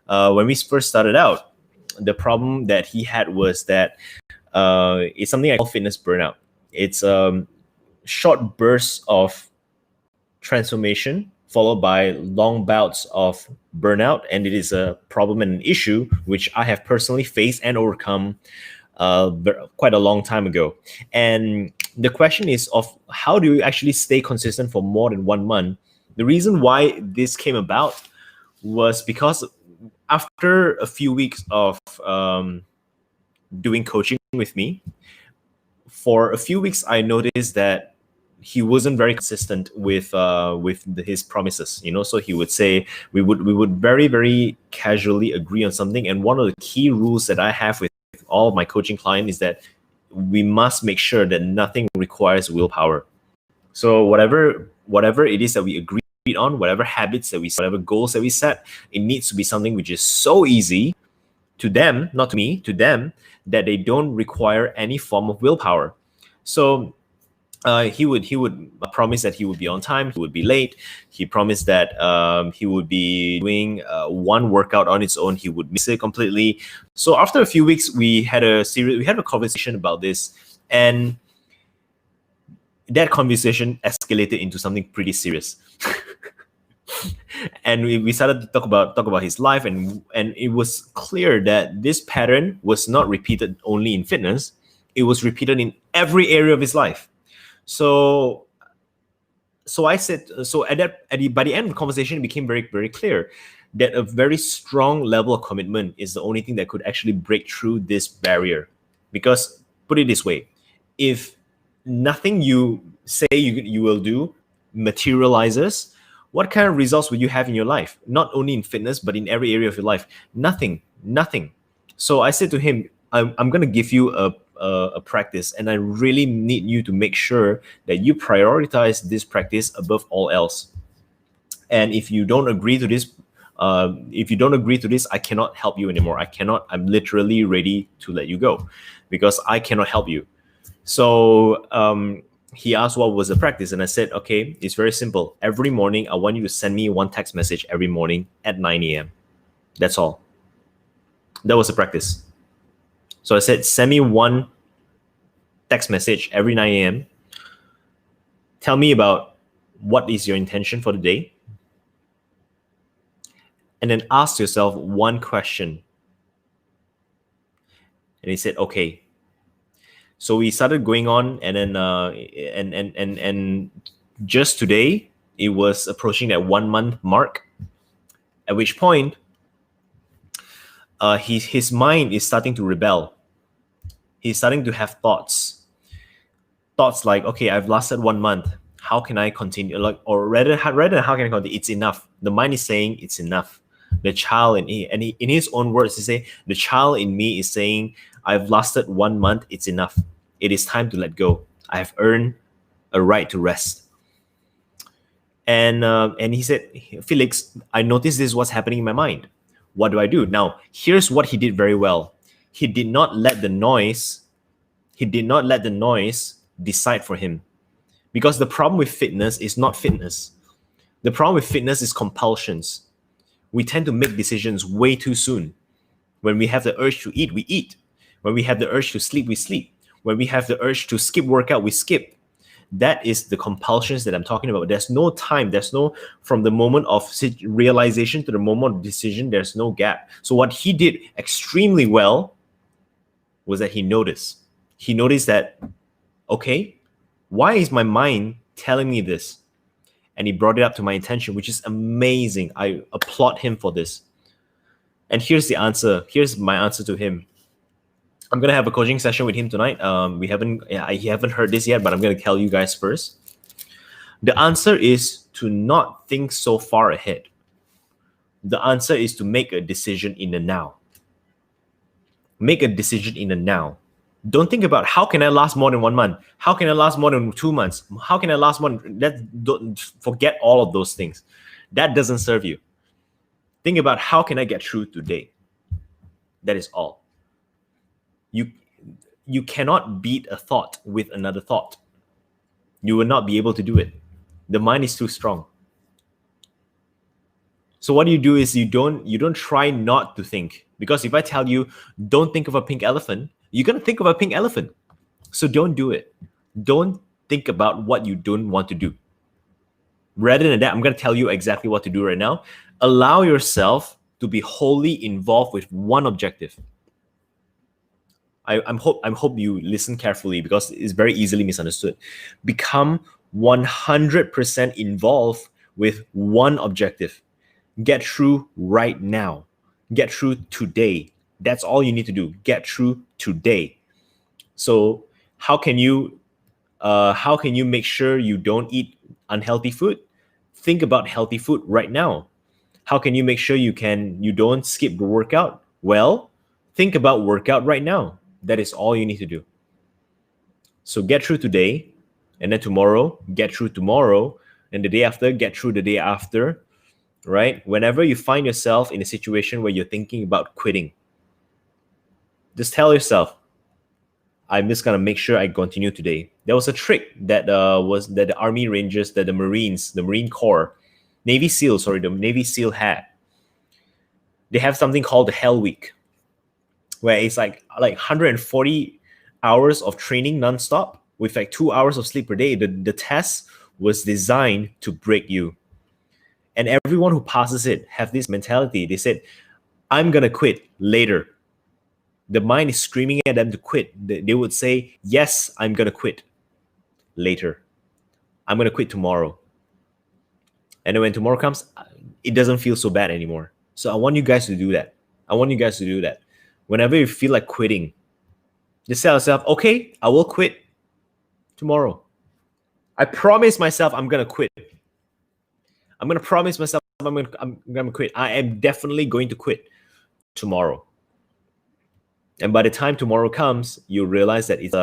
when we first started out, the problem that he had was that it's something I call fitness burnout. It's short bursts of transformation followed by long bouts of burnout, and it is a problem and an issue which I have personally faced and overcome quite a long time ago. And the question is of how do you actually stay consistent for more than 1 month? The reason why this came about was because after a few weeks of doing coaching with me, for a few weeks I noticed that he wasn't very consistent with his promises. So he would say we would very, very casually agree on something, and one of the key rules that I have with all of my coaching clients is that we must make sure that nothing requires willpower. So whatever it is that we agreed on, whatever habits that we set, whatever goals that we set, it needs to be something which is so easy to them, not to me, to them, that they don't require any form of willpower. So he would promise that he would be on time, he would be late. He promised that he would be doing one workout on its own, he would miss it completely. So after a few weeks, we had a conversation about this, and that conversation escalated into something pretty serious. And we started to talk about his life, and it was clear that this pattern was not repeated only in fitness, it was repeated in every area of his life. So I said, by the end of the conversation, it became very, very clear that a very strong level of commitment is the only thing that could actually break through this barrier. Because put it this way, if nothing you say you will do materializes, what kind of results will you have in your life? Not only in fitness, but in every area of your life. Nothing. So I said to him, I'm going to give you a practice, and I really need you to make sure that you prioritize this practice above all else. And if you don't agree to this, I cannot help you anymore. I'm literally ready to let you go because I cannot help you. So he asked what was the practice, and I said, okay, it's very simple. Every morning, I want you to send me one text message every morning at 9 a.m. That's all. That was the practice. So I said, send me one text message every 9 a.m. Tell me about what is your intention for the day. And then ask yourself one question. And he said, okay. So we started going on, and then and just today, it was approaching that 1 month mark, at which point his mind is starting to rebel. He's starting to have thoughts like, okay, I've lasted 1 month. How can I continue? Or rather how can I continue? It's enough. The mind is saying it's enough. The child in his own words, he say, the child in me is saying, I've lasted 1 month. It's enough. It is time to let go. I have earned a right to rest. And he said, Felix, I noticed this is what's happening in my mind. What do I do? Now, here's what he did very well. He did not let the noise decide for him. Because the problem with fitness is not fitness. The problem with fitness is compulsions. We tend to make decisions way too soon. When we have the urge to eat, we eat. When we have the urge to sleep, we sleep. When we have the urge to skip workout, we skip. That is the compulsions that I'm talking about. There's no time. From the moment of realization to the moment of decision, there's no gap. So what he did extremely well was that he noticed. He noticed that, okay, why is my mind telling me this? And he brought it up to my attention, which is amazing. I applaud him for this. And here's the answer. Here's my answer to him. I'm gonna have a coaching session with him tonight. He haven't heard this yet, but I'm gonna tell you guys first. The answer is to not think so far ahead. The answer is to make a decision in the now. Make a decision in the now. Don't think about how can I last more than 1 month? How can I last more than 2 months? How can I last more than don't forget all of those things. That doesn't serve you. Think about how can I get through today? That is all. You cannot beat a thought with another thought. You will not be able to do it. The mind is too strong. So what you do is you don't try not to think, because if I tell you don't think of a pink elephant, you're gonna think of a pink elephant. So don't do it. Don't think about what you don't want to do. Rather than that, I'm gonna tell you exactly what to do right now. Allow yourself to be wholly involved with one objective. I'm hope you listen carefully, because it's very easily misunderstood. Become 100% involved with one objective. Get through right now. Get through today. That's all you need to do. Get through today. So how can you make sure you don't eat unhealthy food? Think about healthy food right now. How can you make sure you don't skip the workout? Well, think about workout right now. That is all you need to do. So get through today, and then tomorrow, get through tomorrow, and the day after, get through the day after, right? Whenever you find yourself in a situation where you're thinking about quitting, just tell yourself, I'm just gonna make sure I continue today. There was a trick that the Army Rangers, that the Marines, the Marine Corps, the Navy SEAL had. They have something called the Hell Week, where it's like 140 hours of training nonstop with like 2 hours of sleep per day. The test was designed to break you. And everyone who passes it have this mentality. They said, I'm gonna quit later. The mind is screaming at them to quit. They would say, yes, I'm gonna quit later. I'm gonna quit tomorrow. And then when tomorrow comes, it doesn't feel so bad anymore. So I want you guys to do that. Whenever you feel like quitting, just tell yourself, okay, I will quit tomorrow. I promise myself I'm gonna quit. I'm gonna promise myself I'm gonna quit. I am definitely going to quit tomorrow. And by the time tomorrow comes, you realize that it's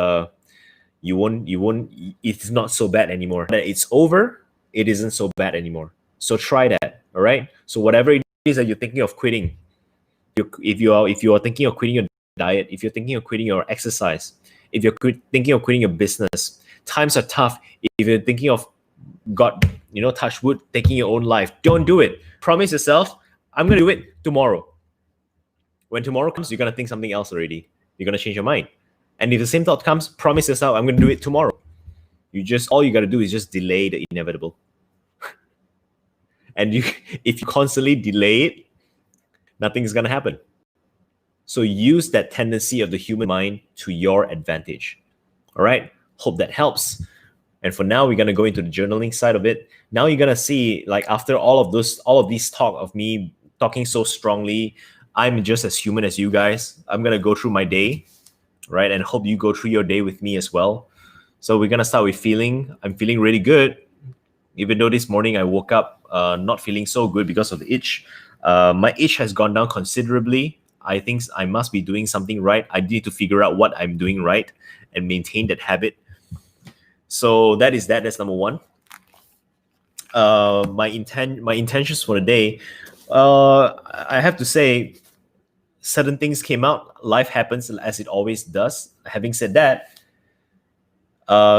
not so bad anymore. That it's over, it isn't so bad anymore. So try that. All right. So whatever it is that you're thinking of quitting, if you are thinking of quitting your diet, if you're thinking of quitting your exercise, if you're thinking of quitting your business, times are tough. If you're thinking of, God, touch wood, taking your own life, don't do it. Promise yourself, I'm gonna do it tomorrow. When tomorrow comes, you're gonna think something else already. You're gonna change your mind. And if the same thought comes, promise yourself, I'm gonna do it tomorrow. All you gotta do is just delay the inevitable. And if you constantly delay it, nothing's gonna happen. So use that tendency of the human mind to your advantage. All right. Hope that helps. And for now, we're gonna go into the journaling side of it. Now you're gonna see, like, after all of these talk of me talking so strongly, I'm just as human as you guys. I'm gonna go through my day, right? And hope you go through your day with me as well. So we're gonna start with feeling. I'm feeling really good, even though this morning I woke up not feeling so good because of the itch. My itch has gone down considerably. I think I must be doing something right. I need to figure out what I'm doing right and maintain that habit. So that's number one. My intentions for the day. I have to say, certain things came out. Life happens as it always does. Having said that,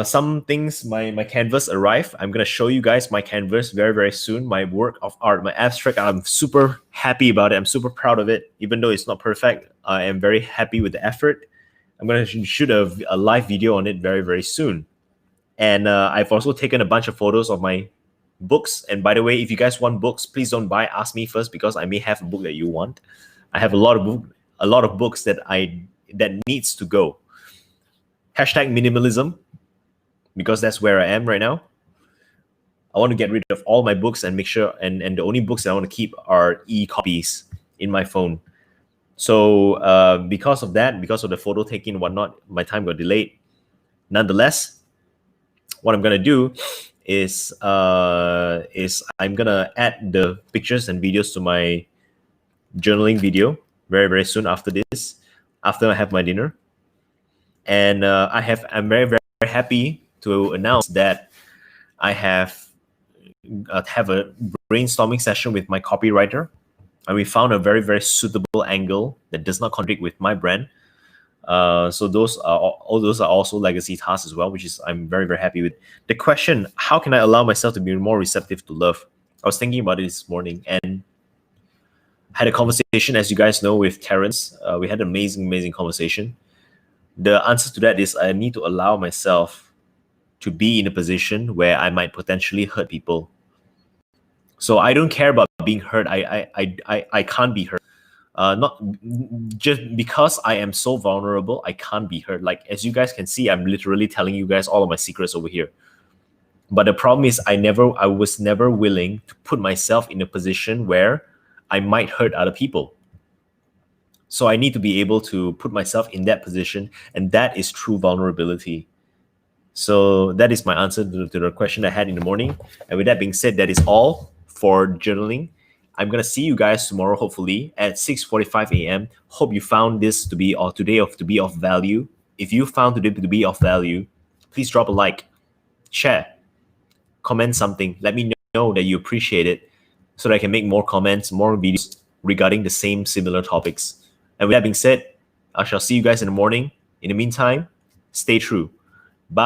some things, my canvas arrived. I'm gonna show you guys my canvas very, very soon. My work of art, my abstract. I'm super happy about it. I'm super proud of it, even though it's not perfect. I am very happy with the effort. I'm gonna shoot a live video on it very, very soon. And I've also taken a bunch of photos of my books. And by the way, if you guys want books, please don't buy. Ask me first, because I may have a book that you want. I have a lot of books that needs to go. #minimalism, because that's where I am right now. I want to get rid of all my books and make sure, and the only books that I want to keep are e-copies in my phone. So because of that, because of the photo taking and whatnot, my time got delayed. Nonetheless, what I'm gonna do is I'm gonna add the pictures and videos to my journaling video very, very soon after this, after I have my dinner. And I'm very, very happy to announce that I have a brainstorming session with my copywriter, and we found a very, very suitable angle that does not contradict with my brand. So those are also legacy tasks as well, which is I'm very, very happy with. The question, how can I allow myself to be more receptive to love? I was thinking about it this morning, and had a conversation, as you guys know, with Terrence. We had an amazing conversation. The answer to that is I need to allow myself to be in a position where I might potentially hurt people. So I don't care about being hurt. I can't be hurt. Not just because I am so vulnerable, I can't be hurt. Like, as you guys can see, I'm literally telling you guys all of my secrets over here. But the problem is I was never willing to put myself in a position where I might hurt other people. So I need to be able to put myself in that position, and that is true vulnerability. So that is my answer to the question I had in the morning. And with that being said, that is all for journaling. I'm gonna see you guys tomorrow, hopefully at 6:45 a.m. Hope you found this to be or today to be of value. If you found today to be of value, please drop a like, share, comment something. Let me know that you appreciate it, so that I can make more comments, more videos regarding the same similar topics. And with that being said, I shall see you guys in the morning. In the meantime, stay true.